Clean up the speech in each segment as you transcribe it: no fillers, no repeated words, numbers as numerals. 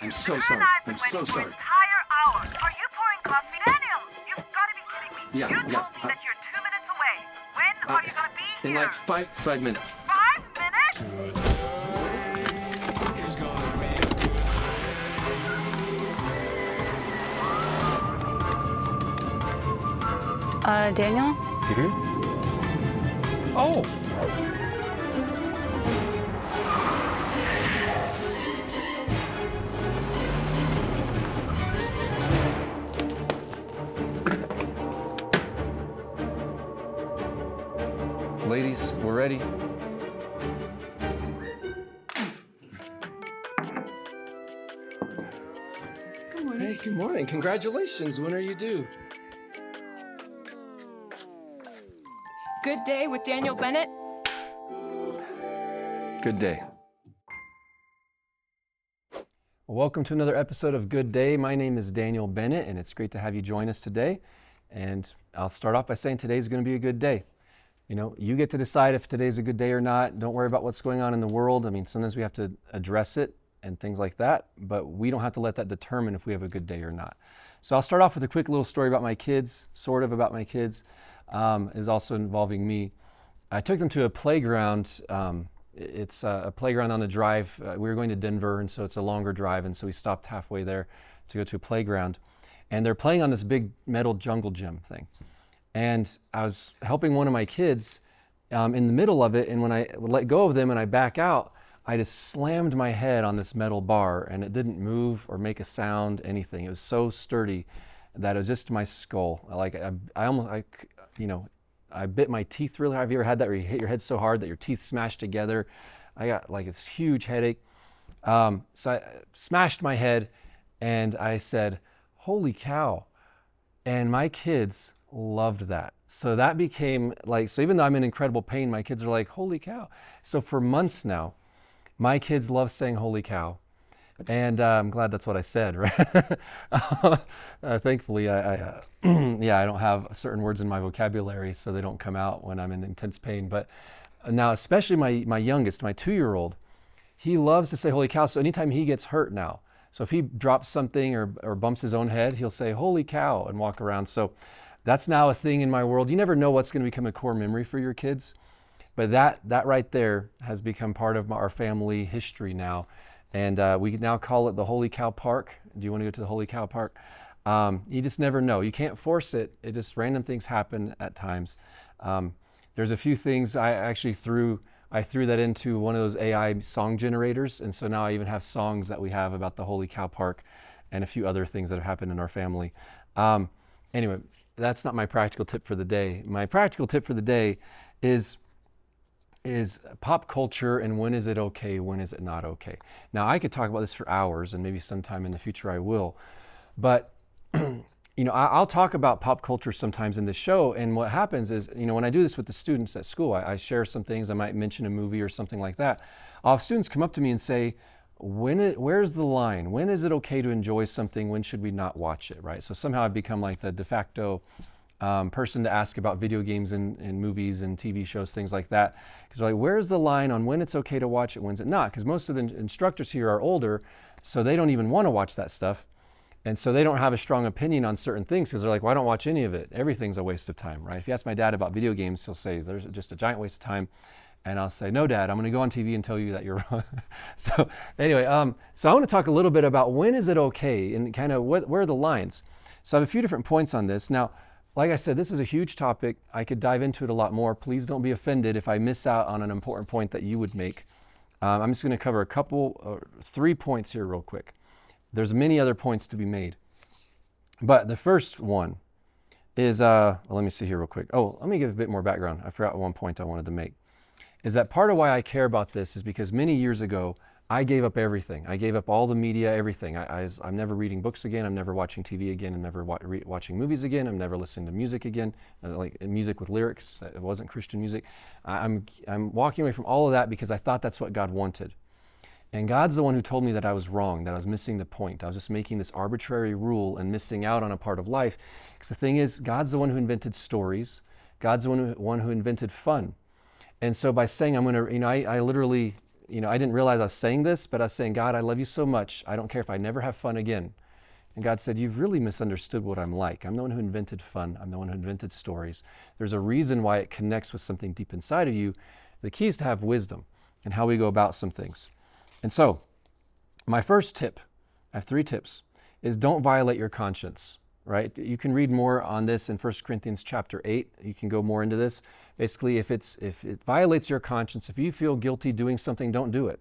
I'm so sorry. I'm so sorry. Entire hour. Are you pouring coffee? Daniel, you've got to be kidding me. Yeah, you yeah, told me that you're 2 minutes away. When are you going to be In here? like five minutes. 5 minutes? Daniel? Mm-hmm. Oh! Ladies, we're ready. Good morning. Hey, good morning. Congratulations. When are you due? Good Day with Daniel Bennett. Good day. Well, welcome to another episode of Good Day. My name is Daniel Bennett, and it's great to have you join us today. And I'll start off by saying today's going to be a good day. You know, you get to decide if today's a good day or not. Don't worry about what's going on in the world. I mean, sometimes we have to address it and things like that, but we don't have to let that determine if we have a good day or not. So I'll start off with a quick little story about my kids, sort of about my kids. Is also involving me. I took them to a playground. It's a playground on the drive. We were going to Denver, and so it's a longer drive, and so we stopped halfway there to go to a playground. And they're playing on this big metal jungle gym thing. And I was helping one of my kids in the middle of it, and when I let go of them and I back out, I just slammed my head on this metal bar, and it didn't move or make a sound, anything. It was so sturdy that it was just my skull. Like I bit my teeth really hard. Have you ever had that where you hit your head so hard that your teeth smash together? I got like this huge headache. So I smashed my head and I said, "Holy cow." And my kids loved that. So that became like, so even though I'm in incredible pain, my kids are like, "Holy cow." So for months now, my kids love saying "Holy cow." And I'm glad that's what I said, right? Thankfully, I don't have certain words in my vocabulary, so they don't come out when I'm in intense pain. But now, especially my youngest, my 2-year-old, he loves to say "Holy cow." So anytime he gets hurt now, so if he drops something or bumps his own head, he'll say "Holy cow" and walk around. So that's now a thing in my world. You never know what's going to become a core memory for your kids, but that right there has become part of our family history now. And we now call it the Holy Cow Park. Do you want to go to the Holy Cow Park? You just never know. You can't force it. It just random things happen at times. There's a few things I threw that into one of those AI song generators. And so now I even have songs that we have about the Holy Cow Park and a few other things that have happened in our family. Anyway, that's not my practical tip for the day. My practical tip for the day is pop culture and when is it okay, when is it not okay. Now, I could talk about this for hours, and maybe sometime in the future I will, but I'll talk about pop culture sometimes in the show, and what happens is, when I do this with the students at school, I share some things. I might mention a movie or something like that. I'll have students come up to me and say, where's the line? When is it okay to enjoy something? When should we not watch it, right? So somehow I've become like the de facto person to ask about video games and movies and TV shows, things like that. Because like, where's the line on when it's okay to watch it, when's it not? Because most of the instructors here are older, so they don't even want to watch that stuff. And so they don't have a strong opinion on certain things because they're like, well, I don't watch any of it. Everything's a waste of time, right? If you ask my dad about video games, he'll say, there's just a giant waste of time. And I'll say, no, Dad, I'm going to go on TV and tell you that you're wrong. So anyway, so I want to talk a little bit about when is it okay and kind of where are the lines. So I have a few different points on this. Now, like I said, this is a huge topic. I could dive into it a lot more. Please don't be offended if I miss out on an important point that you would make. I'm just going to cover 3 points here real quick. There's many other points to be made. But the first one is, let me see here real quick. Oh, let me give a bit more background. I forgot one point I wanted to make. Is that part of why I care about this is because many years ago, I gave up everything. I gave up all the media, everything. I'm never reading books again. I'm never watching TV again. I'm never watching movies again. I'm never listening to music again, like music with lyrics. It wasn't Christian music. I'm walking away from all of that because I thought that's what God wanted. And God's the one who told me that I was wrong, that I was missing the point. I was just making this arbitrary rule and missing out on a part of life. Because the thing is, God's the one who invented stories. God's the one who invented fun. And so by saying I'm going to, I literally I didn't realize I was saying this, but I was saying, God, I love you so much. I don't care if I never have fun again. And God said, you've really misunderstood what I'm like. I'm the one who invented fun. I'm the one who invented stories. There's a reason why it connects with something deep inside of you. The key is to have wisdom and how we go about some things. And so my first tip, I have 3 tips, is don't violate your conscience, right? You can read more on this in 1 Corinthians chapter 8. You can go more into this. Basically, if it violates your conscience, if you feel guilty doing something, don't do it,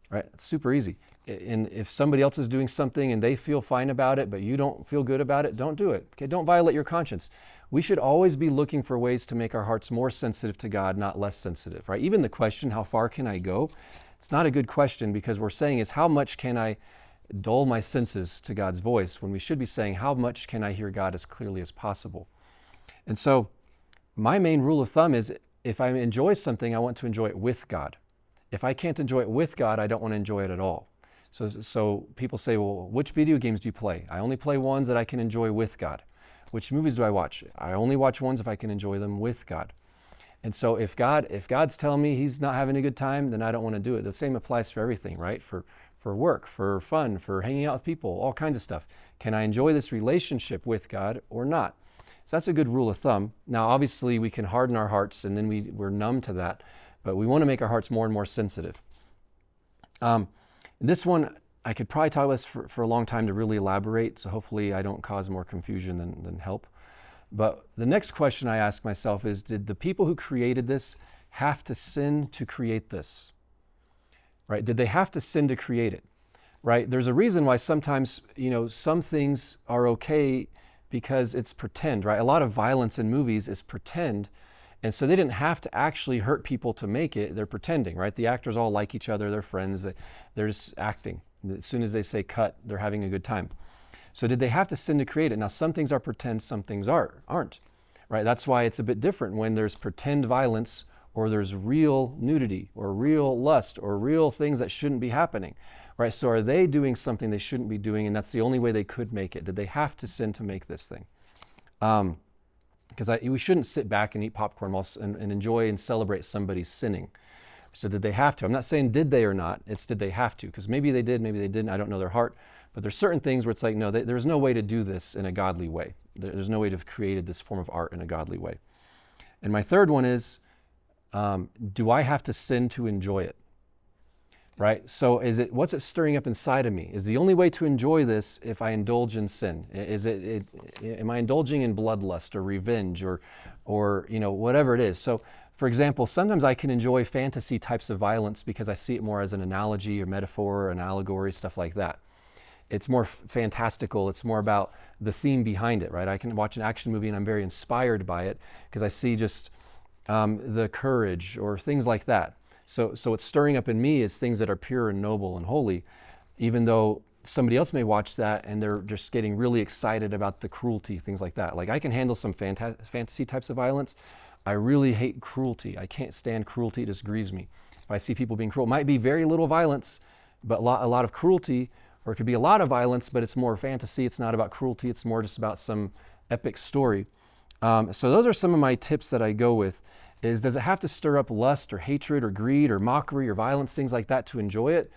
right? It's super easy. And if somebody else is doing something and they feel fine about it, but you don't feel good about it, don't do it. Okay, don't violate your conscience. We should always be looking for ways to make our hearts more sensitive to God, not less sensitive, right? Even the question, how far can I go? It's not a good question, because we're saying is, how much can I dull my senses to God's voice, when we should be saying, how much can I hear God as clearly as possible? And so my main rule of thumb is, if I enjoy something, I want to enjoy it with God. If I can't enjoy it with God, I don't want to enjoy it at all. So people say, well, which video games do you play? I only play ones that I can enjoy with God. Which movies do I watch? I only watch ones if I can enjoy them with God. And so if God's telling me he's not having a good time, then I don't want to do it. The same applies for everything, right? For work, for fun, for hanging out with people, all kinds of stuff. Can I enjoy this relationship with God or not? So that's a good rule of thumb. Now, obviously, we can harden our hearts, and then we're numb to that, but we want to make our hearts more and more sensitive. This one, I could probably talk about this for a long time to really elaborate, so hopefully I don't cause more confusion than help. But the next question I ask myself is, did the people who created this have to sin to create this? Right? Did they have to sin to create it? Right? There's a reason why sometimes, some things are okay because it's pretend, right? A lot of violence in movies is pretend. And so they didn't have to actually hurt people to make it. They're pretending, right? The actors all like each other. They're friends. They're just acting. As soon as they say cut, they're having a good time. So did they have to sin to create it? Now, some things are pretend, some things aren't, right? That's why it's a bit different when there's pretend violence, or there's real nudity, or real lust, or real things that shouldn't be happening, right? So are they doing something they shouldn't be doing, and that's the only way they could make it? Did they have to sin to make this thing? Because we shouldn't sit back and eat popcorn and enjoy and celebrate somebody sinning. So did they have to? I'm not saying did they or not, it's did they have to? Because maybe they did, maybe they didn't, I don't know their heart. But there's certain things where it's like, no, there's no way to do this in a godly way. There's no way to have created this form of art in a godly way. And my third one is, do I have to sin to enjoy it? Right? So what's it stirring up inside of me? Is the only way to enjoy this if I indulge in sin? Am I indulging in bloodlust or revenge or whatever it is? So, for example, sometimes I can enjoy fantasy types of violence because I see it more as an analogy or metaphor or an allegory, stuff like that. It's more fantastical. It's more about the theme behind it, right? I can watch an action movie and I'm very inspired by it because I see just the courage or things like that. So what's stirring up in me is things that are pure and noble and holy, even though somebody else may watch that and they're just getting really excited about the cruelty, things like that. Like I can handle some fantasy types of violence. I really hate cruelty. I can't stand cruelty. It just grieves me. If I see people being cruel, it might be very little violence, but a lot of cruelty, or it could be a lot of violence, but it's more fantasy. It's not about cruelty. It's more just about some epic story. So those are some of my tips that I go with. Does it have to stir up lust or hatred or greed or mockery or violence, things like that to enjoy it?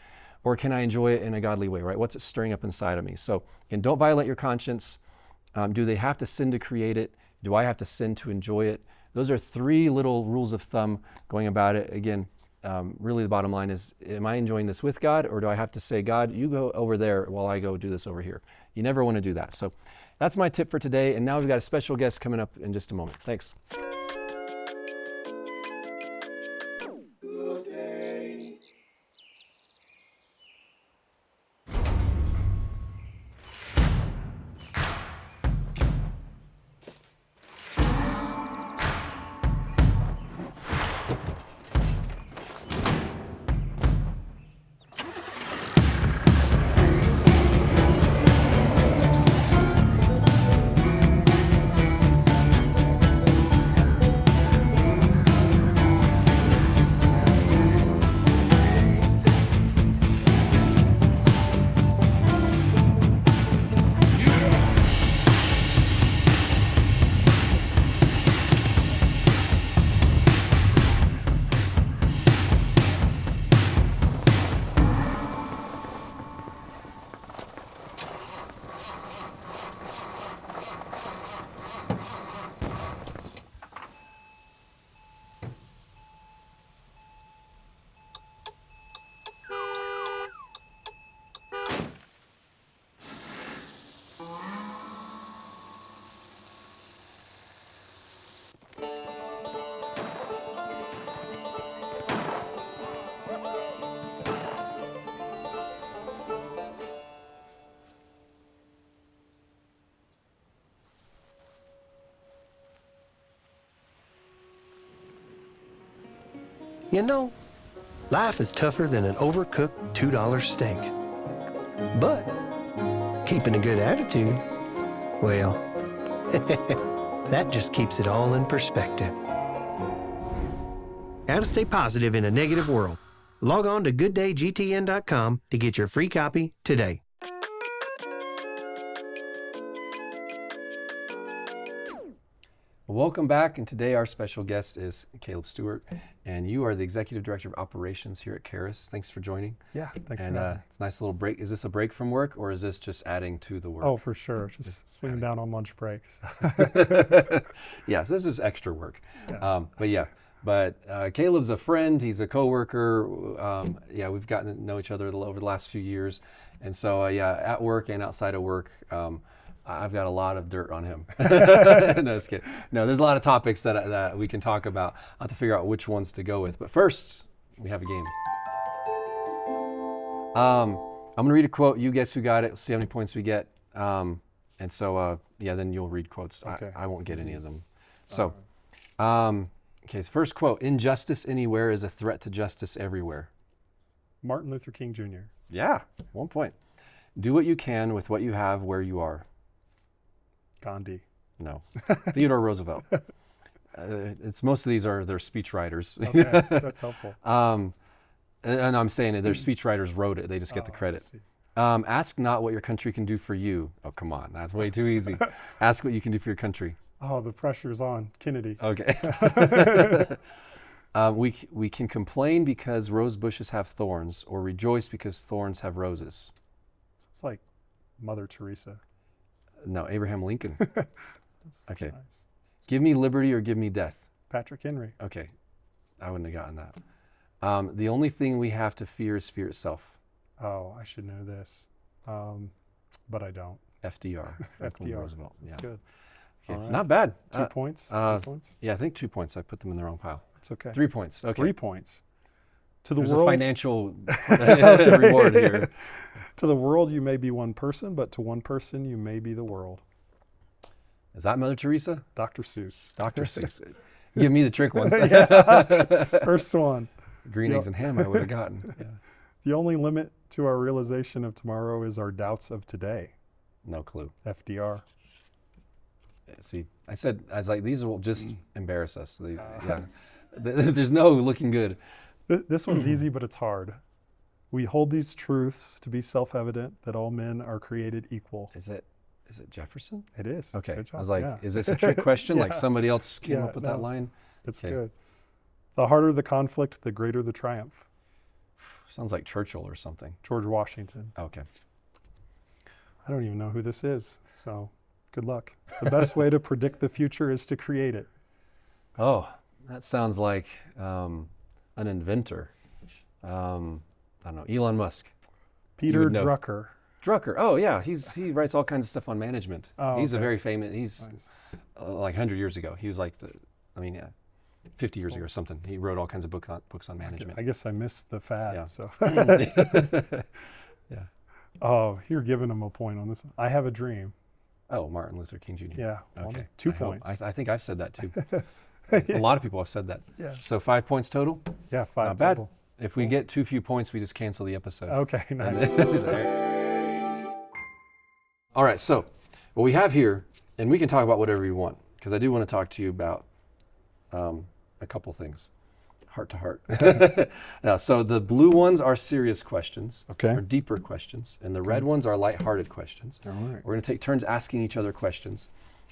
Or can I enjoy it in a godly way, right? What's it stirring up inside of me? So again, don't violate your conscience. Do they have to sin to create it? Do I have to sin to enjoy it? Those are 3 little rules of thumb going about it. Again, really the bottom line is, am I enjoying this with God, or do I have to say, God, you go over there while I go do this over here? You never want to do that. So that's my tip for today. And now we've got a special guest coming up in just a moment. Thanks. You know, life is tougher than an overcooked $2 steak. But keeping a good attitude, well, that just keeps it all in perspective. How to stay positive in a negative world. Log on to gooddayGTN.com to get your free copy today. Welcome back, and today our special guest is Caleb Stewart, and you are the Executive Director of Operations here at 𝗂𝒃. Thanks for joining. Yeah, thanks for And having me. it's a nice little break. Is this a break from work, or is this just adding to the work? Oh, for sure. Just swinging down on lunch break. Yes, this is extra work. Yeah. But Caleb's a friend. He's a coworker. We've gotten to know each other over the last few years, and so at work and outside of work, I've got a lot of dirt on him. No, just kidding. No, there's a lot of topics that we can talk about. I'll have to figure out which ones to go with. But first, we have a game. I'm going to read a quote. You guess who got it. We'll see how many points we get. Then you'll read quotes. Okay. I won't get any of them. So, so first quote. Injustice anywhere is a threat to justice everywhere. Martin Luther King Jr. Yeah, 1 point. Do what you can with what you have where you are. Gandhi. No, Theodore Roosevelt. Most of these are their speech writers. Okay, that's helpful. And I'm saying that their speech writers wrote it. They just get the credit. Ask not what your country can do for you. Oh, come on. That's way too easy. Ask what you can do for your country. Oh, the pressure's on. Kennedy. Okay. We can complain because rose bushes have thorns, or rejoice because thorns have roses. It's like Mother Teresa. No, Abraham Lincoln. Okay. Nice. Give me liberty or give me death. Patrick Henry. Okay. I wouldn't have gotten that. The only thing we have to fear is fear itself. Oh, I should know this, but I don't. FDR. Franklin FDR. Roosevelt. That's Yeah. good. Okay. All right. Not bad. 2 points. 2 points. Yeah, I think 2 points. I put them in the wrong pile. It's okay. 3 points. Okay. 3 points. To the There's world. a financial reward here. To the world, you may be one person, but to one person, you may be the world. Is that Mother Teresa? Dr. Seuss. Dr. Seuss. Give me the trick ones. First one. Green eggs and ham I would have gotten. Yeah. The only limit to our realization of tomorrow is our doubts of today. No clue. FDR. See, I was like, these will just embarrass us. There's no looking good. This one's easy, but it's hard. We hold these truths to be self-evident that all men are created equal. Is it Jefferson? It is. Okay. Good job. I was like, Yeah. is this a trick question? Yeah. Like somebody else came Yeah, up with no. that line? It's Okay. good. The harder the conflict, the greater the triumph. Sounds like Churchill or something. George Washington. Okay. I don't even know who this is, so good luck. The best way to predict the future is to create it. Oh, that sounds like an inventor. I don't know, Elon Musk. Peter would know. Drucker. Drucker. Oh yeah, he writes all kinds of stuff on management. Oh, he's a okay. very famous. He's Nice. like 100 years ago. He was like 50 years ago or something. He wrote all kinds of books on management. I guess I missed the fad. Yeah. So. Yeah. Oh, you're giving him a point on this one. I have a dream. Oh, Martin Luther King Jr. Yeah. Okay. 2 I hope. points. I think I've said that too. A lot of people have said that. Yeah. So 5 points total. Yeah, 5 Not bad. total. If we get too few points, we just cancel the episode. Okay, nice. All right, so what we have here, and we can talk about whatever you want, because I do want to talk to you about a couple things, heart to heart. So the blue ones are serious questions, Okay. or deeper questions, and the red ones are lighthearted questions. All right. We're going to take turns asking each other questions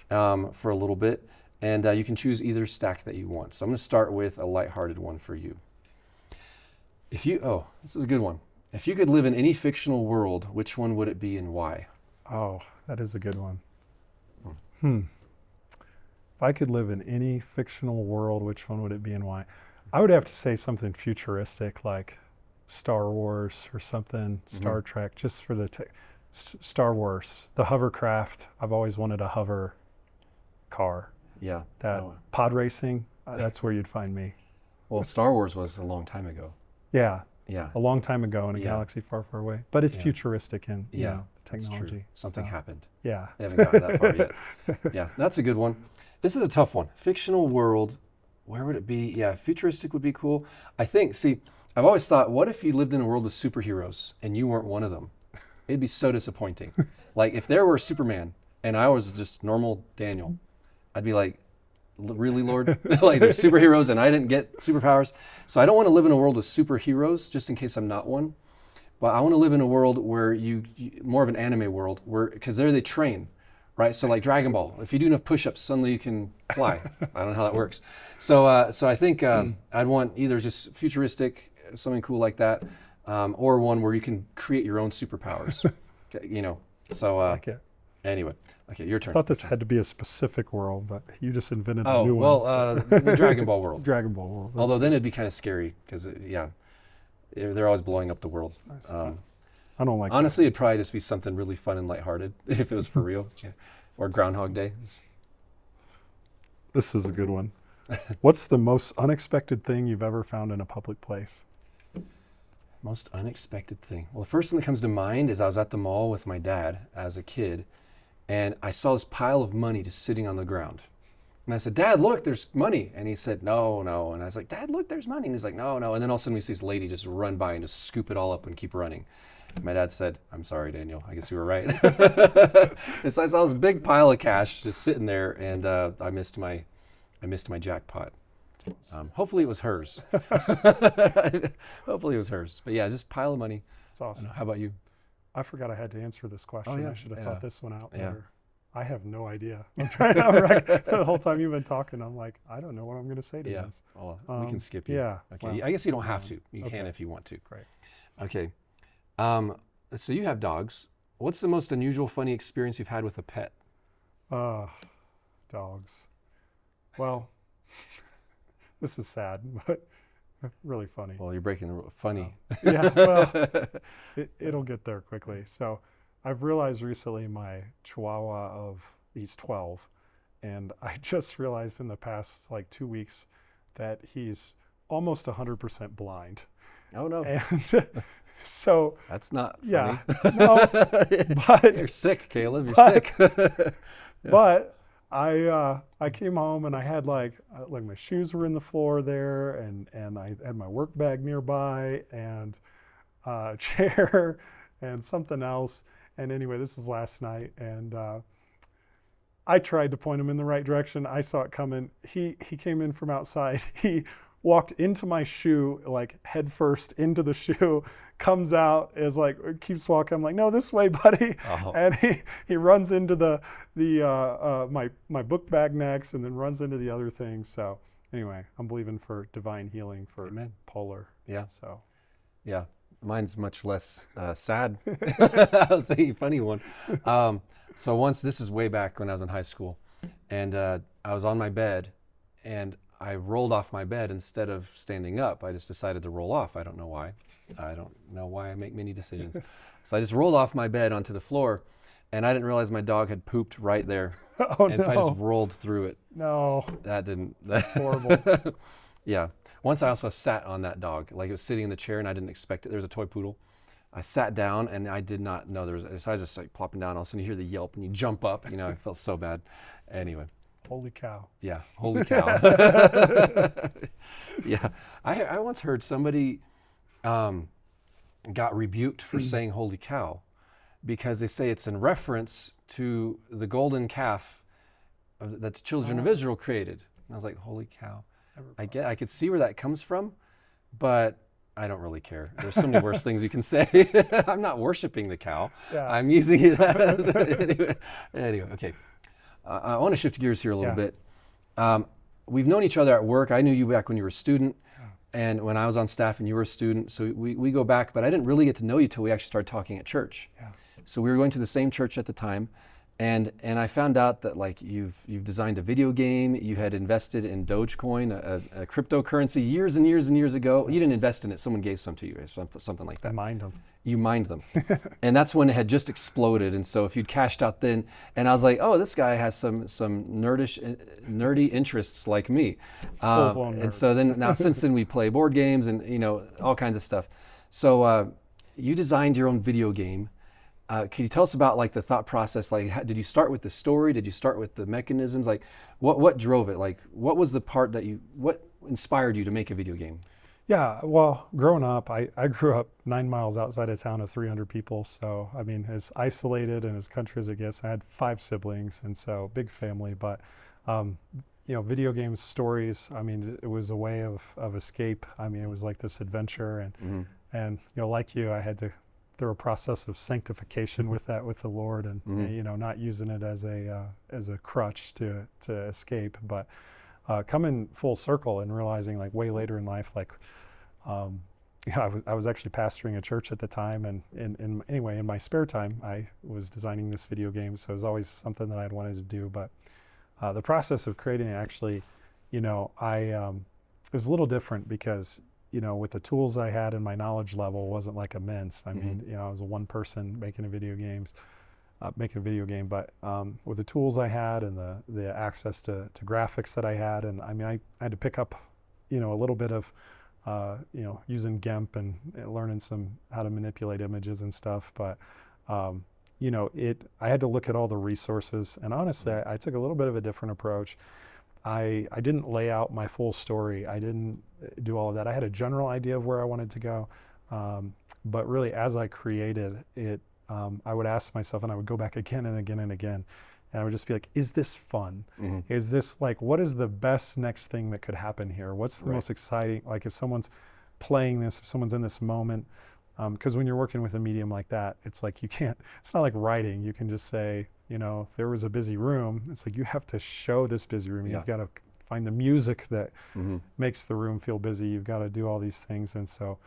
for a little bit, and you can choose either stack that you want. So I'm going to start with a lighthearted one for you. This is a good one. If you could live in any fictional world, which one would it be and why? Oh, that is a good one. If I could live in any fictional world, which one would it be and why? I would have to say something futuristic like Star Wars or something, Star Trek, just for the Star Wars, the hovercraft. I've always wanted a hover car. Yeah. That pod racing, that's where you'd find me. Well, Star Wars was a long time ago. Yeah, Yeah. a long time ago in a Yeah. galaxy far, far away. But it's Yeah. futuristic in Yeah, that's technology. true. Something so, happened. Yeah. They haven't gotten that far yet. Yeah, that's a good one. This is a tough one. Fictional world. Where would it be? Yeah, futuristic would be cool. I think, see, I've always thought, what if you lived in a world with superheroes and you weren't one of them? It'd be so disappointing. Like if there were Superman and I was just normal Daniel, I'd be like, really, Lord? Like there's superheroes and I didn't get superpowers. So I don't want to live in a world with superheroes just in case I'm not one. But I want to live in a world where you more of an anime world, where because there they train, right? So like Dragon Ball, if you do enough push-ups, suddenly you can fly. I don't know how that works. So I think I'd want either just futuristic, something cool like that, or one where you can create your own superpowers. Okay, you know. So anyway, okay, your turn. I thought this had to be a specific world, but you just invented a Oh new well, one. the Dragon Ball world. Dragon Ball world. That's Although then it'd be kind of scary because they're always blowing up the world. I don't like Honestly, it'd probably just be something really fun and lighthearted if it was for real. Yeah. Or Groundhog Day. This is a good one. What's the most unexpected thing you've ever found in a public place? Most unexpected thing. Well, the first thing that comes to mind is I was at the mall with my dad as a kid, and I saw this pile of money just sitting on the ground. And I said, Dad, look, there's money. And he said, no. And I was like, Dad, look, there's money. And he's like, no. And then all of a sudden we see this lady just run by and just scoop it all up and keep running. My dad said, I'm sorry, Daniel. I guess you were right. And so I saw this big pile of cash just sitting there, and I missed my jackpot. Hopefully it was hers. Hopefully it was hers. But yeah, just pile of money. It's awesome. How about you? I forgot I had to answer this question. yeah. I should have thought this one out Yeah. better. I have no idea. I'm trying to the whole time you've been talking, I'm like, I don't know what I'm going to say to Yeah. this. Well, we can skip you. Yeah. Okay. Well, I guess you don't have to. You okay. can if you want to. Great. Okay. So you have dogs. What's the most unusual, funny experience you've had with a pet? Dogs. Well, this is sad, but really funny. Well, you're breaking the rule. Funny. Yeah, well, it'll get there quickly. So I've realized recently my Chihuahua he's 12, and I just realized in the past like 2 weeks that he's almost 100% blind. Oh no. And so That's not funny. yeah, no, but You're sick, Caleb. You're sick. but I came home and I had like my shoes were in the floor there, and I had my work bag nearby and a chair and something else. And anyway, this is last night, and I tried to point him in the right direction. I saw it coming. He came in from outside. He walked into my shoe, like head first into the shoe, comes out, is like, keeps walking. I'm like, no, this way, buddy. Oh. And he runs into my book bag next, and then runs into the other thing. So anyway, I'm believing for divine healing for Amen. Polar. Yeah. So Yeah. Mine's much less sad. I'll say a funny one. So once, this is way back when I was in high school, and I was on my bed, and I rolled off my bed instead of standing up. I just decided to roll off. I don't know why. I don't know why I make many decisions. So I just rolled off my bed onto the floor, and I didn't realize my dog had pooped right there. oh And no, so I just rolled through it. no, That's horrible. Yeah. Once I also sat on that dog, like it was sitting in the chair and I didn't expect it. There was a toy poodle. I sat down and I did not know there was, so I was just like plopping down. All of a sudden you hear the yelp and you jump up, I felt so bad. Anyway. Holy cow. Yeah. Holy cow. Yeah. I once heard somebody got rebuked for saying holy cow because they say it's in reference to the golden calf that the children of Israel created. And I was like, holy cow. I could see where that comes from, but I don't really care. There's so many worse things you can say. I'm not worshiping the cow. Yeah. I'm using it as anyway, okay. I want to shift gears here a little bit. We've known each other at work. I knew you back when you were a student, and when I was on staff and you were a student. So we go back, but I didn't really get to know you till we actually started talking at church. Yeah. So we were going to the same church at the time. And I found out that like you've designed a video game, you had invested in Dogecoin, a cryptocurrency years and years and years ago. You didn't invest in it, someone gave some to you, or something like that. Mind them. You mined them. And that's when it had just exploded. And so if you'd cashed out then, and I was like, oh, this guy has some nerdy interests like me. Full-blown and nerd. so then now since then we play board games and all kinds of stuff. So you designed your own video game. Can you tell us about like the thought process? Like, did you start with the story? Did you start with the mechanisms? Like, what drove it? Like, what was the part that what inspired you to make a video game? Yeah, well, growing up, I grew up 9 miles outside a town of 300 people. So, I mean, as isolated and as country as it gets, I had 5 siblings, and so big family. But, video games, stories, I mean, it was a way of escape. I mean, it was like this adventure. And like you, I had to through a process of sanctification with the Lord, and not using it as a crutch to escape, but coming full circle and realizing like way later in life, like I was actually pastoring a church at the time, and in my spare time I was designing this video game, so it was always something that I'd wanted to do. But the process of creating it actually, it was a little different because with the tools I had and my knowledge level wasn't like immense. I mean, I was a one person making a video game, but with the tools I had and the access to graphics that I had, and I mean, I had to pick up, a little bit of, using GIMP and learning how to manipulate images and stuff. But, I had to look at all the resources, and honestly, I took a little bit of a different approach. I didn't lay out my full story. I didn't do all of that. I had a general idea of where I wanted to go, but really as I created it, I would ask myself, and I would go back again and again and again, and I would just be like, is this fun? Is this like, what is the best next thing that could happen here? What's the most exciting, like if someone's playing this, if someone's in this moment, because when you're working with a medium like that, it's like it's not like writing. You can just say, if there was a busy room, it's like you have to show this busy room. You've got to find the music that makes the room feel busy. You've got to do all these things. And so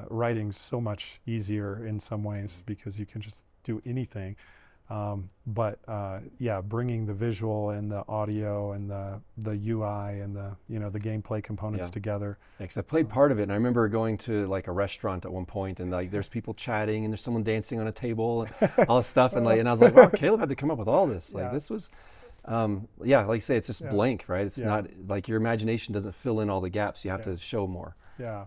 writing's so much easier in some ways because you can just do anything. But bringing the visual and the audio and the UI and the gameplay components together. Because I played part of it, and I remember going to like a restaurant at one point, and like there's people chatting, and there's someone dancing on a table, and all this stuff, and I was like, wow, Caleb had to come up with all this. Like this was, like you say, it's just blank, right? It's not like your imagination doesn't fill in all the gaps. You have to show more. Yeah.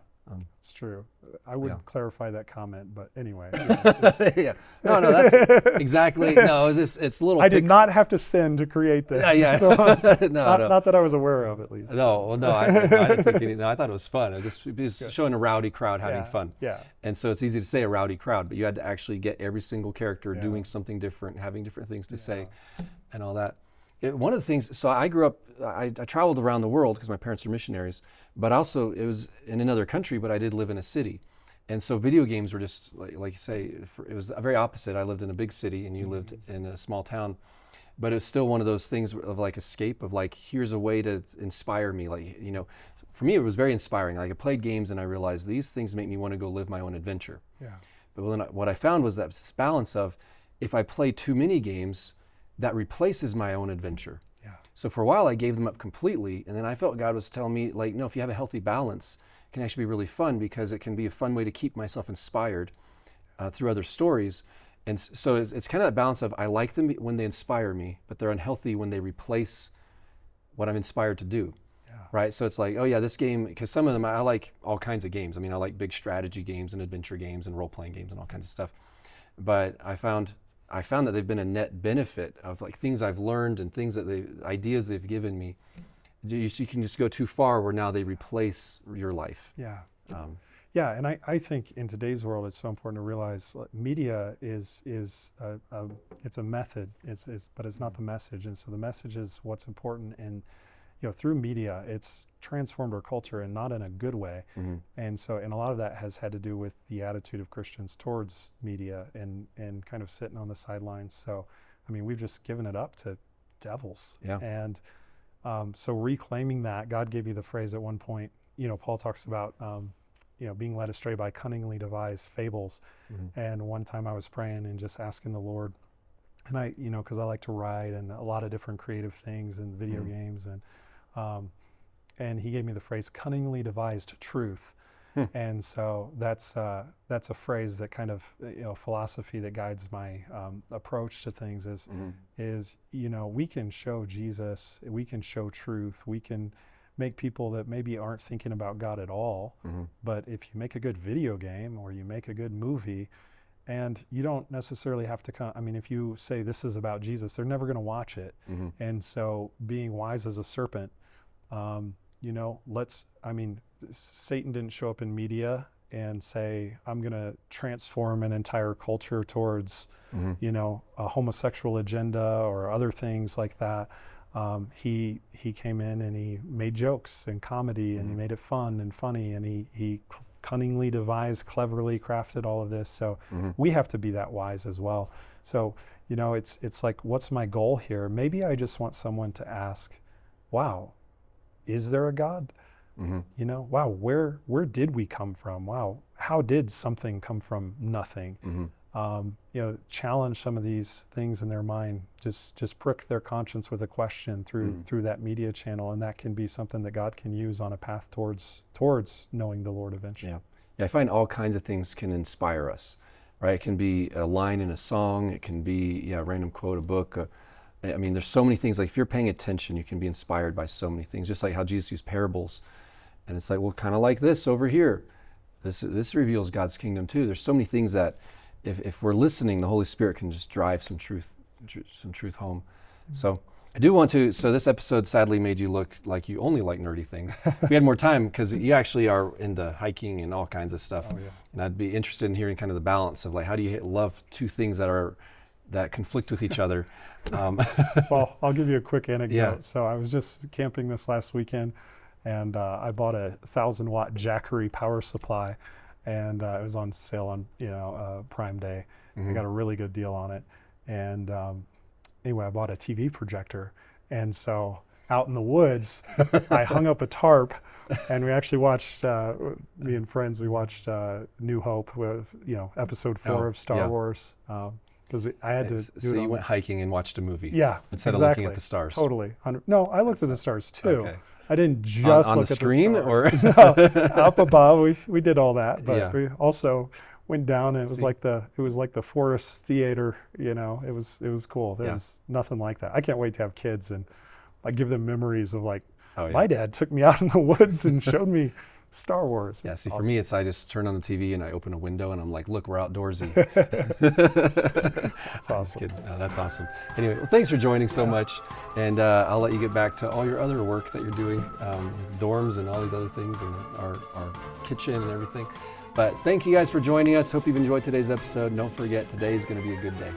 It's true. I would clarify that comment, but anyway. No, that's exactly. No, it's a little. I did not have to sin to create this. So, not that I was aware of, at least. No, I didn't think any. No, I thought it was fun. It was just showing a rowdy crowd having fun. Yeah. And so it's easy to say a rowdy crowd, but you had to actually get every single character doing something different, having different things to say, and all that. One of the things, so I grew up, I traveled around the world because my parents are missionaries, but also it was in another country, but I did live in a city. And so video games were just, like you say, it was very opposite. I lived in a big city and you lived in a small town, but it was still one of those things of like escape, of like, here's a way to inspire me. Like, for me, it was very inspiring. Like I played games and I realized these things make me want to go live my own adventure. Yeah. But what I found was that this balance of, if I play too many games, that replaces my own adventure. Yeah. So for a while I gave them up completely, and then I felt God was telling me, like, no, if you have a healthy balance, it can actually be really fun because it can be a fun way to keep myself inspired through other stories. And so it's kind of that balance of, I like them when they inspire me, but they're unhealthy when they replace what I'm inspired to do. Yeah. Right? So it's like, oh yeah, this game, because some of them, I like all kinds of games. I mean, I like big strategy games and adventure games and role-playing games and all kinds of stuff. But I found that they've been a net benefit of like things I've learned and things that ideas they've given me. You can just go too far where now they replace your life. Yeah. And I think in today's world, it's so important to realize media is it's a method, but it's not the message. And so the message is what's important. And through media, it's transformed our culture, and not in a good way. And a lot of that has had to do with the attitude of Christians towards media and kind of sitting on the sidelines. So, I mean, we've just given it up to devils. Yeah. And so reclaiming that, God gave me the phrase at one point, Paul talks about, being led astray by cunningly devised fables. And one time I was praying and just asking the Lord, and I, because I like to write and a lot of different creative things and video games, and he gave me the phrase cunningly devised truth. And so that's a phrase that kind of, philosophy that guides my approach to things is, we can show Jesus, we can show truth, we can make people that maybe aren't thinking about God at all. But if you make a good video game or you make a good movie, And you don't necessarily have to come. I mean, if you say this is about Jesus, they're never going to watch it. And so being wise as a serpent, you know, Satan didn't show up in media and say, I'm going to transform an entire culture towards, you know, a homosexual agenda or other things like that. He came in and he made jokes and comedy and he made it fun and funny, and he cunningly devised, cleverly crafted all of this. So we have to be that wise as well. So, you know, it's like, what's my goal here? Maybe I just want someone to ask, wow, is there a God? You know, wow, where did we come from? Wow, how did something come from nothing? You know, challenge some of these things in their mind. Just prick their conscience with a question through that media channel, and that can be something that God can use on a path towards knowing the Lord eventually. Yeah, I find all kinds of things can inspire us, right? It can be a line in a song. It can be a random quote, a book. I mean, there's so many things. Like if you're paying attention, you can be inspired by so many things. Just like how Jesus used parables, and it's like, well, kind of like this over here. This reveals God's kingdom too. There's so many things that, if we're listening, the Holy Spirit can just drive some truth home. So I do want to, so this episode sadly made you look like you only like nerdy things. If we had more time, because you actually are into hiking and all kinds of stuff. Oh, yeah. And I'd be interested in hearing kind of the balance of like, how do you love two things that conflict with each other? Well, I'll give you a quick anecdote. Yeah. So I was just camping this last weekend, and I bought a 1,000-watt 𝗎𝒂 power supply. And it was on sale on, you know, Prime Day. I got a really good deal on it. And anyway, I bought a TV projector. And so out in the woods, I hung up a tarp, and we actually watched, me and friends, we watched New Hope with, you know, episode 4 of Star Wars. Because I had to do so you went hiking and watched a movie. Yeah, instead exactly. of looking at the stars. Totally. No, I looked at the stars too. Okay. I didn't just on look the at screen, the or stars. No, up above. We did all that, but Yeah. we also went down, and it was like the forest theater. You know, it was cool. There was nothing like that. I can't wait to have kids and like give them memories of like, my dad took me out in the woods and showed me Star Wars. Yeah, see, awesome. for me, it's I just turn on the TV and I open a window and I'm like, look, we're outdoorsy. That's awesome. No, that's awesome. Anyway, well, thanks for joining so much. And I'll let you get back to all your other work that you're doing with dorms and all these other things and our kitchen and everything. But thank you guys for joining us. Hope you've enjoyed today's episode. And don't forget, today is going to be a good day.